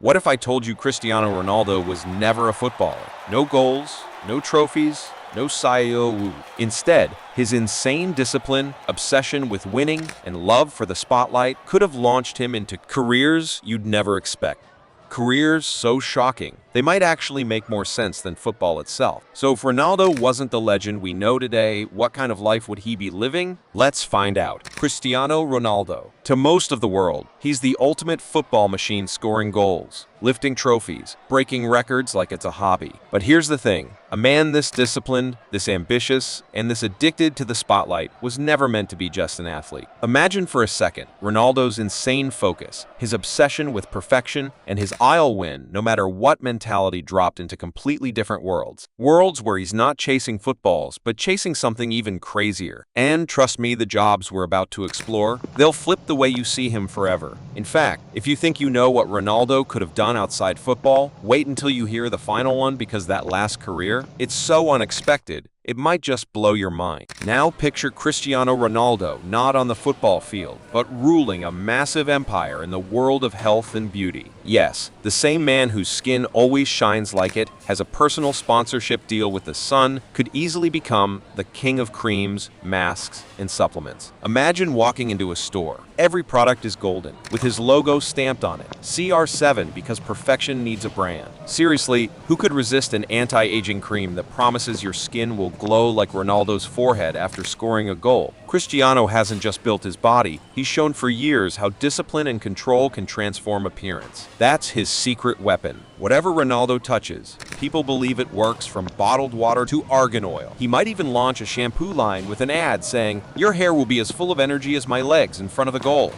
What if I told you Cristiano Ronaldo was never a footballer? No goals, no trophies, no Sayo. Instead, his insane discipline, obsession with winning, and love for the spotlight could have launched him into careers you'd never expect. Careers so shocking, they might actually make more sense than football itself. So if Ronaldo wasn't the legend we know today, what kind of life would he be living? Let's find out. Cristiano Ronaldo. To most of the world, he's the ultimate football machine, scoring goals, lifting trophies, breaking records like it's a hobby. But here's the thing, a man this disciplined, this ambitious, and this addicted to the spotlight was never meant to be just an athlete. Imagine for a second Ronaldo's insane focus, his obsession with perfection, and his I'll win no matter what mentality dropped into completely different worlds. Worlds where he's not chasing footballs, but chasing something even crazier. And trust me, the jobs we're about to explore, they'll flip the way you see him forever. In fact, if you think you know what Ronaldo could have done outside football, wait until you hear the final one, because that last career, it's so unexpected, it might just blow your mind. Now picture Cristiano Ronaldo not on the football field, but ruling a massive empire in the world of health and beauty. Yes, the same man whose skin always shines like it, has a personal sponsorship deal with the sun, could easily become the king of creams, masks, and supplements. Imagine walking into a store. Every product is golden, with his logo stamped on it. CR7, because perfection needs a brand. Seriously, who could resist an anti-aging cream that promises your skin will glow like Ronaldo's forehead after scoring a goal? Cristiano hasn't just built his body, he's shown for years how discipline and control can transform appearance. That's his secret weapon. Whatever Ronaldo touches, people believe it works, from bottled water to argan oil. He might even launch a shampoo line with an ad saying, "Your hair will be as full of energy as my legs in front of the goal."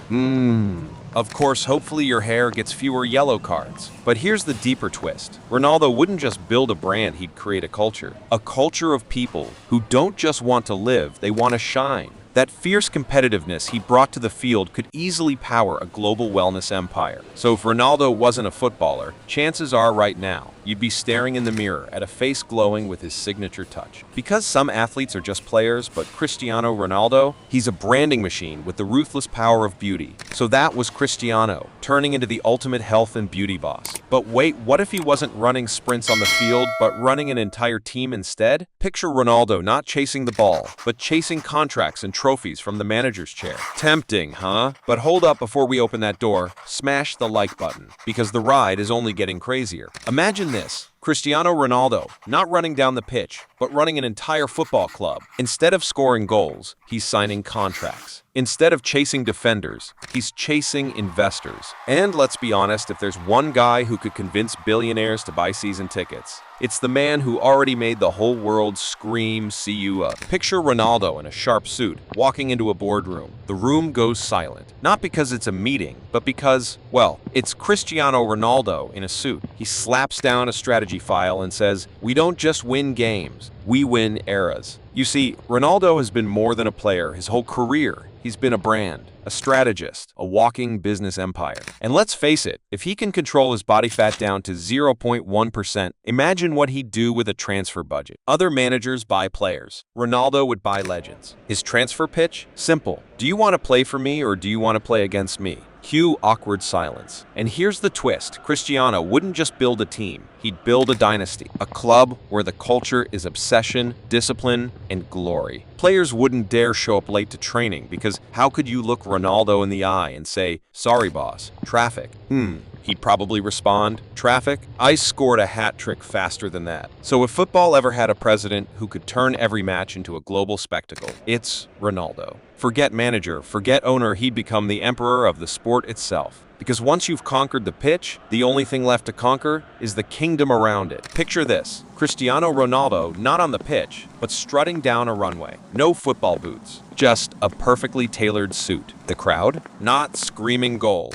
Of course, hopefully your hair gets fewer yellow cards. But here's the deeper twist. Ronaldo wouldn't just build a brand, he'd create a culture. A culture of people who don't just want to live, they want to shine. That fierce competitiveness he brought to the field could easily power a global wellness empire. So if Ronaldo wasn't a footballer, chances are right now, you'd be staring in the mirror at a face glowing with his signature touch. Because some athletes are just players, but Cristiano Ronaldo, he's a branding machine with the ruthless power of beauty. So that was Cristiano, turning into the ultimate health and beauty boss. But wait, what if he wasn't running sprints on the field, but running an entire team instead? Picture Ronaldo not chasing the ball, but chasing contracts and trophies from the manager's chair. Tempting, huh? But hold up, before we open that door, smash the like button, because the ride is only getting crazier. Imagine this. Cristiano Ronaldo, not running down the pitch, but running an entire football club. Instead of scoring goals, he's signing contracts. Instead of chasing defenders, he's chasing investors. And let's be honest, if there's one guy who could convince billionaires to buy season tickets, it's the man who already made the whole world scream, "See you up." Picture Ronaldo in a sharp suit, walking into a boardroom. The room goes silent. Not because it's a meeting, but because, well, it's Cristiano Ronaldo in a suit. He slaps down a strategy file and says, "We don't just win games, we win eras." You see, Ronaldo has been more than a player his whole career. He's been a brand, a strategist, a walking business empire. And let's face it, if he can control his body fat down to 0.1%, imagine what he'd do with a transfer budget. Other managers buy players. Ronaldo would buy legends. His transfer pitch? Simple. Do you want to play for me, or do you want to play against me? Cue awkward silence. And here's the twist. Cristiano wouldn't just build a team, he'd build a dynasty. A club where the culture is obsession, discipline, and glory. Players wouldn't dare show up late to training, because how could you look Ronaldo in the eye and say, "Sorry boss, traffic"? He'd probably respond, "Traffic? I scored a hat trick faster than that." So if football ever had a president who could turn every match into a global spectacle, it's Ronaldo. Forget manager, forget owner, he'd become the emperor of the sport itself. Because once you've conquered the pitch, the only thing left to conquer is the kingdom around it. Picture this, Cristiano Ronaldo not on the pitch, but strutting down a runway. No football boots, just a perfectly tailored suit. The crowd? Not screaming goal,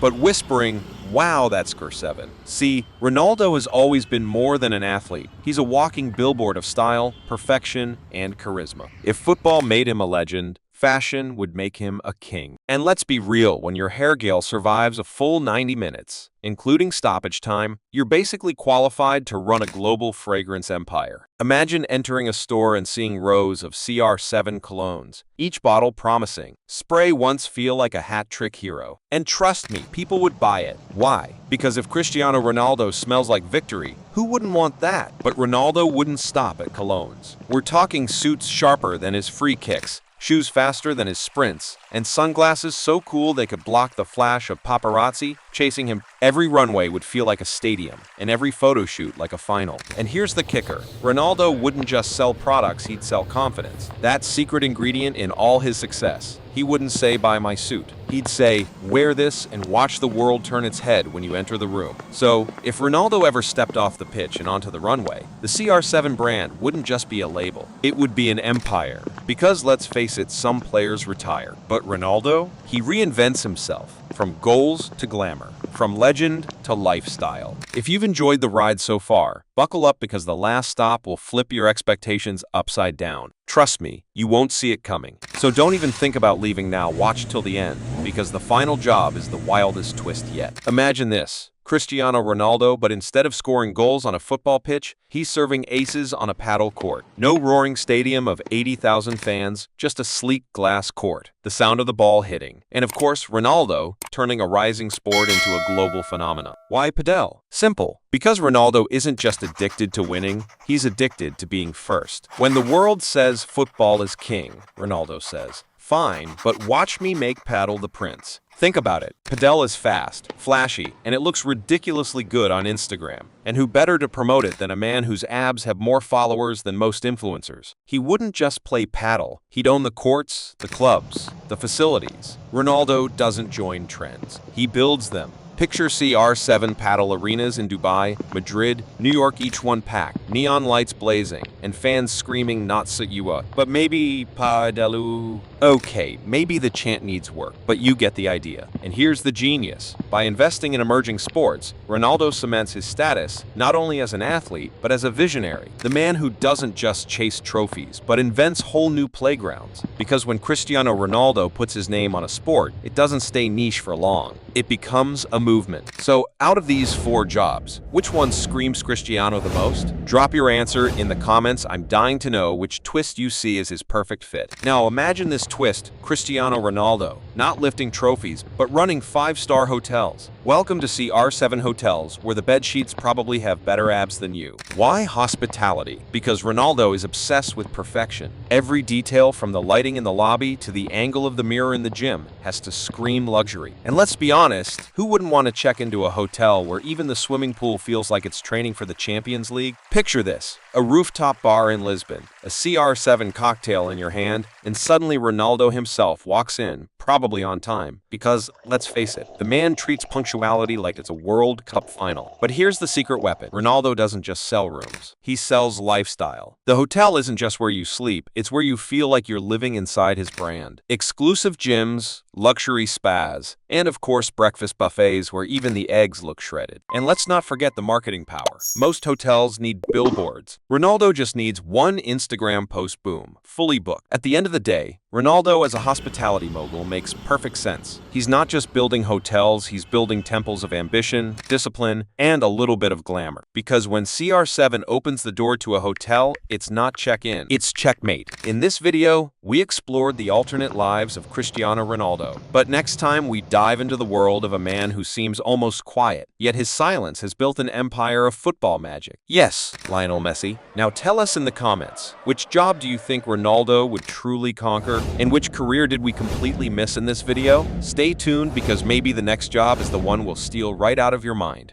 but whispering, "Wow, that's CR7." See, Ronaldo has always been more than an athlete. He's a walking billboard of style, perfection, and charisma. If football made him a legend, fashion would make him a king. And let's be real, when your hair gel survives a full 90 minutes, including stoppage time, you're basically qualified to run a global fragrance empire. Imagine entering a store and seeing rows of CR7 colognes, each bottle promising, "Spray once, feel like a hat-trick hero." And trust me, people would buy it. Why? Because if Cristiano Ronaldo smells like victory, who wouldn't want that? But Ronaldo wouldn't stop at colognes. We're talking suits sharper than his free kicks, shoes faster than his sprints, and sunglasses so cool they could block the flash of paparazzi chasing him. Every runway would feel like a stadium, and every photo shoot like a final. And here's the kicker. Ronaldo wouldn't just sell products, he'd sell confidence. That secret ingredient in all his success. He wouldn't say, "Buy my suit." He'd say, "Wear this and watch the world turn its head when you enter the room." So, if Ronaldo ever stepped off the pitch and onto the runway, the CR7 brand wouldn't just be a label. It would be an empire. Because let's face it, some players retire. But Ronaldo? He reinvents himself. From goals to glamour, from legend to lifestyle. If you've enjoyed the ride so far, buckle up because the last stop will flip your expectations upside down. Trust me, you won't see it coming. So don't even think about leaving now, watch till the end, because the final job is the wildest twist yet. Imagine this. Cristiano Ronaldo, but instead of scoring goals on a football pitch, he's serving aces on a paddle court. No roaring stadium of 80,000 fans, just a sleek glass court, the sound of the ball hitting. And of course, Ronaldo, turning a rising sport into a global phenomenon. Why padel? Simple. Because Ronaldo isn't just addicted to winning, he's addicted to being first. When the world says football is king, Ronaldo says, "Fine, but watch me make paddle the prince." Think about it. Padel is fast, flashy, and it looks ridiculously good on Instagram. And who better to promote it than a man whose abs have more followers than most influencers? He wouldn't just play paddle. He'd own the courts, the clubs, the facilities. Ronaldo doesn't join trends. He builds them. Picture CR7 paddle arenas in Dubai, Madrid, New York, each one packed, neon lights blazing, and fans screaming "Not Sayua, but maybe Padelu." Okay, maybe the chant needs work, but you get the idea. And here's the genius. By investing in emerging sports, Ronaldo cements his status not only as an athlete, but as a visionary. The man who doesn't just chase trophies, but invents whole new playgrounds. Because when Cristiano Ronaldo puts his name on a sport, it doesn't stay niche for long. It becomes a movement. So, out of these 4 jobs, which one screams Cristiano the most? Drop your answer in the comments. I'm dying to know which twist you see as his perfect fit. Now, imagine this twist, Cristiano Ronaldo, not lifting trophies, but running 5-star hotels. Welcome to CR7 Hotels, where the bed sheets probably have better abs than you. Why hospitality? Because Ronaldo is obsessed with perfection. Every detail, from the lighting in the lobby to the angle of the mirror in the gym, has to scream luxury. And let's be honest, who wouldn't want to check into a hotel where even the swimming pool feels like it's training for the Champions League? Picture this. A rooftop bar in Lisbon, a CR7 cocktail in your hand, and suddenly Ronaldo himself walks in, probably on time. Because, let's face it, the man treats punctuality like it's a World Cup final. But here's the secret weapon. Ronaldo doesn't just sell rooms. He sells lifestyle. The hotel isn't just where you sleep, it's where you feel like you're living inside his brand. Exclusive gyms, luxury spas, and of course breakfast buffets where even the eggs look shredded. And let's not forget the marketing power. Most hotels need billboards. Ronaldo just needs one Instagram post, boom, fully booked. At the end of the day, Ronaldo as a hospitality mogul makes perfect sense. He's not just building hotels, he's building temples of ambition, discipline, and a little bit of glamour. Because when CR7 opens the door to a hotel, it's not check-in, it's checkmate. In this video, we explored the alternate lives of Cristiano Ronaldo. But next time, we dive into the world of a man who seems almost quiet, yet his silence has built an empire of football magic. Yes, Lionel Messi. Now tell us in the comments, which job do you think Ronaldo would truly conquer? And which career did we completely miss in this video? Stay tuned because maybe the next job is the one we'll steal right out of your mind.